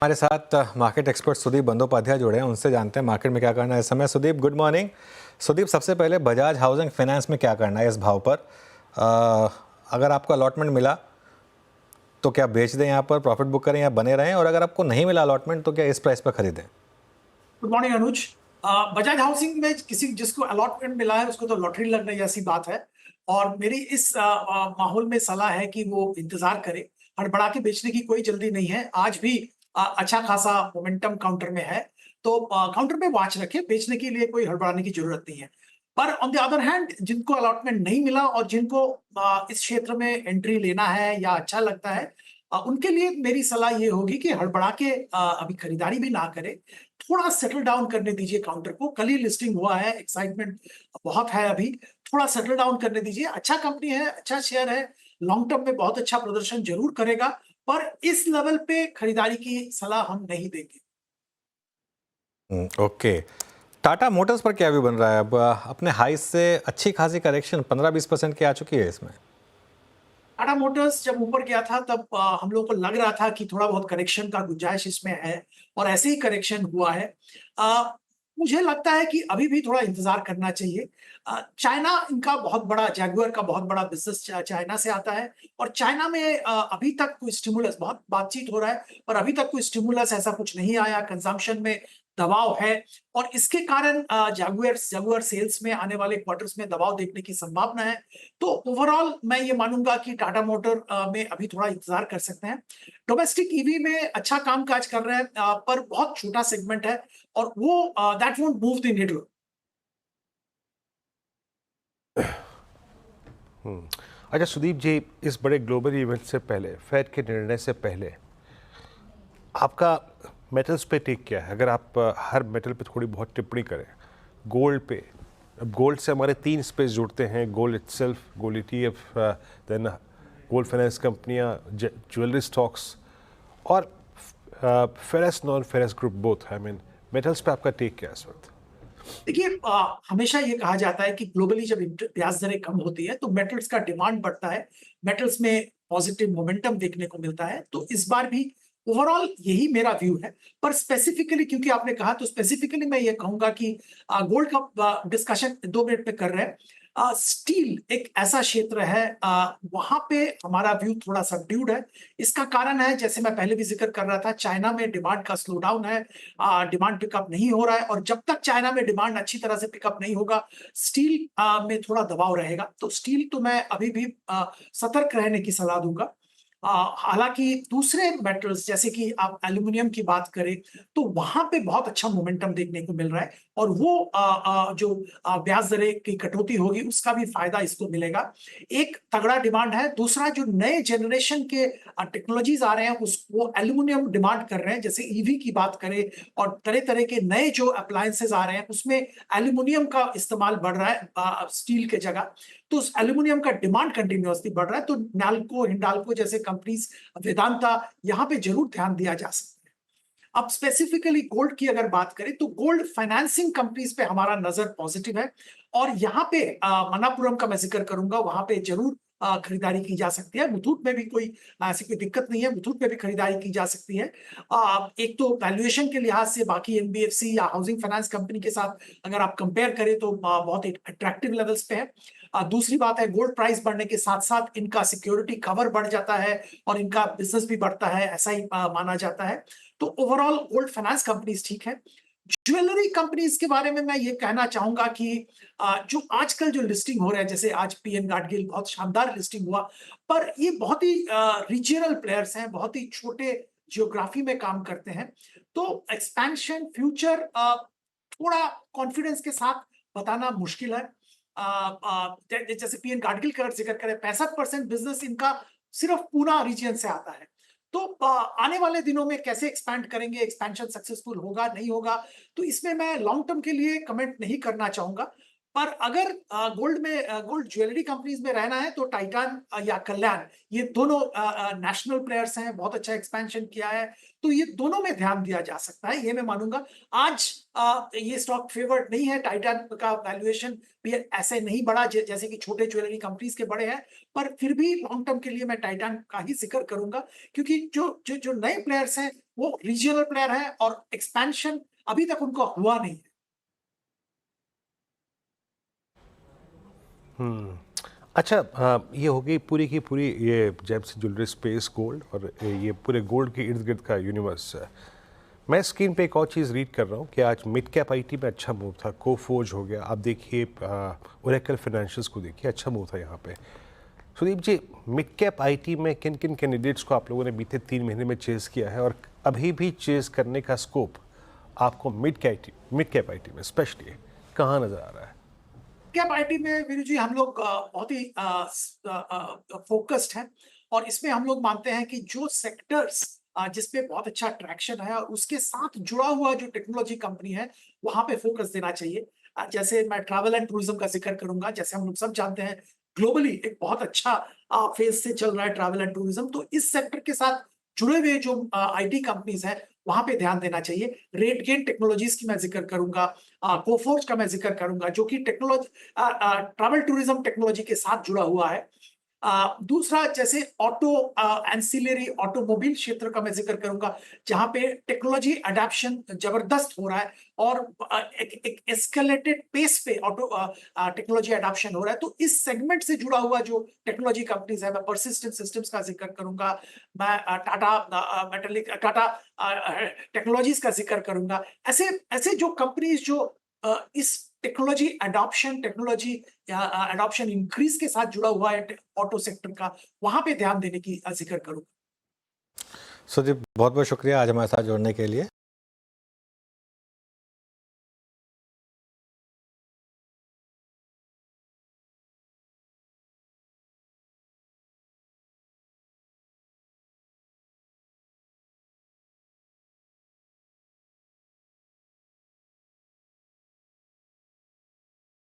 हमारे साथ market expert Sudeep Bandyopadhyay जुड़े हैं, उनसे जानते हैं मार्केट में क्या करना है इस समय। Sudeep, good morning. सुदीप, सबसे पहले बजाज हाउसिंग फाइनेंस में क्या करना है इस भाव पर? अगर आपको अलॉटमेंट मिला तो क्या बेच दें, यहाँ पर प्रॉफिट बुक करें या बने रहें, और अगर आपको नहीं मिला अलॉटमेंट तो क्या इस प्राइस पर खरीदें? गुड मॉर्निंग अनुज। बजाज हाउसिंग में किसी जिसको अलॉटमेंट मिला है उसको तो लॉटरी लगने जैसी बात है। और मेरी इस माहौल में सलाह है कि वो इंतजार करे। हड़बड़ा के बेचने की कोई जल्दी नहीं है। आज भी अच्छा खासा मोमेंटम काउंटर में है, तो काउंटर पे वॉच रखे। बेचने के लिए कोई हड़बड़ाने की जरूरत नहीं है। पर ऑन द अदर हैंड, जिनको अलॉटमेंट नहीं मिला और जिनको इस क्षेत्र में एंट्री लेना है या अच्छा लगता है, उनके लिए मेरी सलाह ये होगी कि हड़बड़ा के अभी खरीदारी भी ना करें। थोड़ा सेटल डाउन करने दीजिए काउंटर को। कल ही लिस्टिंग हुआ है, एक्साइटमेंट बहुत है अभी। थोड़ा सेटल डाउन करने दीजिए। अच्छा कंपनी है, अच्छा शेयर है, लॉन्ग टर्म में बहुत अच्छा प्रदर्शन जरूर करेगा, पर इस लेवल पे खरीदारी की सलाह हम नहीं देंगे। ओके। टाटा मोटर्स पर क्या व्यू बन रहा है? अब अपने हाई से अच्छी खासी करेक्शन 15-20% की आ चुकी है इसमें। टाटा मोटर्स जब ऊपर गया था तब हम लोग को लग रहा था कि थोड़ा बहुत करेक्शन का गुंजाइश इसमें है, और ऐसे ही करेक्शन हुआ है। अ, मुझे लगता है कि अभी भी थोड़ा इंतजार करना चाहिए। चाइना इनका बहुत बड़ा, जैगुआर का बहुत बड़ा बिजनेस चाइना से आता है, और चाइना में अभी तक कोई स्टिमुलस, बहुत बातचीत हो रहा है पर अभी तक कोई स्टिमुलस ऐसा कुछ नहीं आया। कंजम्पशन में दबाव है, और इसके कारण जैगुआर सेल्स में आने वाले क्वार्टर्स में दबाव देखने की संभावना है। तो ओवरऑल मैं ये मानूंगा कि टाटा मोटर में अभी थोड़ा इंतजार कर सकते हैं। डोमेस्टिक ईवी में अच्छा काम काज कर रहे हैं, पर बहुत छोटा सेगमेंट है, और वो that won't move the needle. अच्छा सुदीप जी, इस बड़े ग्लोबल इवेंट से पहले, फेड के निर्णय से पहले आपका मेटल्स पे टेक क्या है? अगर आप हर मेटल पे थोड़ी बहुत टिप्पणी करें। गोल्ड पे, अब गोल्ड से हमारे 3 स्पेस जुड़ते हैं: gold itself, gold ETF, then gold finance कंपनियां, ज्वेलरी स्टॉक्स, और ferrous non ferrous group both. I mean metals पे आपका टेक क्या है इस वक्त? देखिए, हमेशा ये कहा जाता है कि ग्लोबली जब ब्याज दरें कम होती है तो मेटल्स का डिमांड बढ़ता है, मेटल्स में पॉजिटिव मोमेंटम देखने को मिलता है। तो इस बार भी ओवरऑल यही मेरा व्यू है। पर स्पेसिफिकली क्योंकि आपने कहा, तो स्पेसिफिकली मैं ये कहूंगा कि गोल्ड का डिस्कशन 2 मिनट पे कर रहे हैं। स्टील एक ऐसा क्षेत्र है, वहां पे हमारा व्यू थोड़ा सबड्यूड है। इसका कारण है, जैसे मैं पहले भी जिक्र कर रहा था, चाइना में डिमांड का स्लो डाउन है। डिमांड पिकअप नहीं हो रहा है, और जब तक चाइना में डिमांड अच्छी तरह से पिकअप नहीं होगा, स्टील में थोड़ा दबाव रहेगा। तो स्टील तो मैं अभी भी सतर्क रहने की सलाह दूंगा। हालांकि दूसरे मेटल्स जैसे कि आप एल्यूमिनियम की बात करें, तो वहां पे बहुत अच्छा मोमेंटम देखने को मिल रहा है, और वो जो ब्याज दरें की कटौती होगी उसका भी फायदा इसको मिलेगा। एक तगड़ा डिमांड है। दूसरा, जो नए जनरेशन के टेक्नोलॉजीज आ रहे हैं वो एल्यूमिनियम डिमांड कर रहे हैं। जैसे ईवी की बात करें, और तरह तरह के नए जो अप्लायंसेस आ रहे हैं उसमें एल्यूमिनियम का इस्तेमाल बढ़ रहा है स्टील के जगह। तो उस एल्यूमिनियम का डिमांड कंटिन्यूअसली बढ़ रहा है। तो नाल्को, हिंडाल्को जैसे कंपनीज, वेदांता, यहाँ पे जरूर ध्यान दिया जा सकता है। अब स्पेसिफिकली गोल्ड की अगर बात करें, तो गोल्ड फाइनेंसिंग कंपनीज पे हमारा नजर पॉजिटिव है, और यहाँ पे मनापुरम का मैं जिक्र करूंगा, वहां पे जरूर खरीदारी की जा सकती है। मुथूट में भी कोई ऐसी कोई दिक्कत नहीं है, मुथूट में भी खरीदारी की जा सकती है। एक तो वैल्यूएशन के लिहाज से बाकी एनबीएफसी या हाउसिंग फाइनेंस कंपनी के साथ अगर आप कंपेयर करें तो बहुत अट्रैक्टिव लेवल्स पे है। दूसरी बात है, गोल्ड प्राइस बढ़ने के साथ साथ इनका सिक्योरिटी कवर बढ़ जाता है, और इनका बिजनेस भी बढ़ता है, ऐसा ही माना जाता है। तो ओवरऑल गोल्ड फाइनेंस कंपनीज ठीक है। ज्वेलरी कंपनीज के बारे में मैं ये कहना चाहूंगा कि जो आजकल जो लिस्टिंग हो रहा है, जैसे आज पीएन गाडगिल बहुत शानदार लिस्टिंग हुआ, पर ये बहुत ही रीजनल प्लेयर्स हैं, बहुत ही छोटे जियोग्राफी में काम करते हैं। तो एक्सपेंशन फ्यूचर थोड़ा कॉन्फिडेंस के साथ बताना मुश्किल है। जैसे पीएन गाडगिल का जिक्र करें, 65% बिजनेस इनका सिर्फ पूना रीजन से आता है। तो आने वाले दिनों में कैसे एक्सपैंड करेंगे, एक्सपेंशन सक्सेसफुल होगा नहीं होगा, तो इसमें मैं लॉन्ग टर्म के लिए कमेंट नहीं करना चाहूंगा। पर अगर गोल्ड ज्वेलरी कंपनीज में रहना है तो टाइटान या कल्याण, ये दोनों नेशनल प्लेयर्स हैं, बहुत अच्छा एक्सपेंशन किया है, तो ये दोनों में ध्यान दिया जा सकता है, ये मैं मानूंगा। आज ये स्टॉक फेवर्ड नहीं है, टाइटान का वैल्यूएशन भी ऐसे नहीं बढ़ा जैसे कि छोटे ज्वेलरी कंपनीज के बड़े हैं, पर फिर भी लॉन्ग टर्म के लिए मैं टाइटान का ही जिक्र करूंगा, क्योंकि जो नए प्लेयर्स हैं वो रीजनल प्लेयर हैं और एक्सपेंशन अभी तक उनका हुआ नहीं है। अच्छा, ये हो गई पूरी की पूरी ये जेम्स ज्वेलरी स्पेस गोल्ड और ये पूरे गोल्ड के इर्द गिर्द का यूनिवर्स है। मैं स्क्रीन पे एक और चीज़ रीड कर रहा हूँ कि आज मिड कैप आईटी में अच्छा मूव था, कोफोर्ज हो गया, आप देखिए ओरेकल फाइनेंशियल्स को देखिए, अच्छा मूव था यहाँ पे। सुदीप जी, मिड कैप आईटी में किन किन कैंडिडेट्स को आप लोगों ने बीते 3 महीने में चेज़ किया है और अभी भी चेज़ करने का स्कोप आपको मिड कैप आईटी में स्पेशली कहाँ नज़र आ रहा है? कैप आईटी में वीरू जी हम लोग बहुत ही फोकस्ड हैं, और इसमें हम लोग मानते हैं कि जो सेक्टर्स जिसपे बहुत अच्छा ट्रैक्शन है और उसके साथ जुड़ा हुआ जो टेक्नोलॉजी कंपनी है वहां पे फोकस देना चाहिए। जैसे मैं ट्रैवल एंड टूरिज्म का जिक्र करूंगा, जैसे हम लोग सब जानते हैं ग्लोबली एक बहुत अच्छा फेज से चल रहा है ट्रैवल एंड टूरिज्म, तो इस सेक्टर के साथ जुड़े हुए जो आईटी कंपनीज हैं वहां पे ध्यान देना चाहिए। रेट गेन टेक्नोलॉजीज की मैं जिक्र करूंगा, कोफोर्ज का मैं जिक्र करूंगा जो कि टेक्नोलॉजी ट्रैवल टूरिज्म टेक्नोलॉजी के साथ जुड़ा हुआ है। दूसरा जैसे ऑटो एंसिलरी ऑटोमोबाइल क्षेत्र का मैं जिक्र करूंगा, जहां पे टेक्नोलॉजी अडॉप्शन जबरदस्त हो रहा है और एक एस्केलेटेड पेस पे ऑटो टेक्नोलॉजी अडॉप्शन हो रहा है। तो इस सेगमेंट से जुड़ा हुआ जो टेक्नोलॉजी कंपनीज है, मैं परसिस्टेंट सिस्टम्स का जिक्र करूंगा, मैं टाटा टेक्नोलॉजीज का जिक्र करूंगा। ऐसे ऐसे जो कंपनीज जो इस टेक्नोलॉजी एडॉप्शन इंक्रीज के साथ जुड़ा हुआ है ऑटो सेक्टर का, वहां पे ध्यान देने की जिक्र करूंगा। सुदीप, बहुत बहुत शुक्रिया आज हमारे साथ जुड़ने के लिए।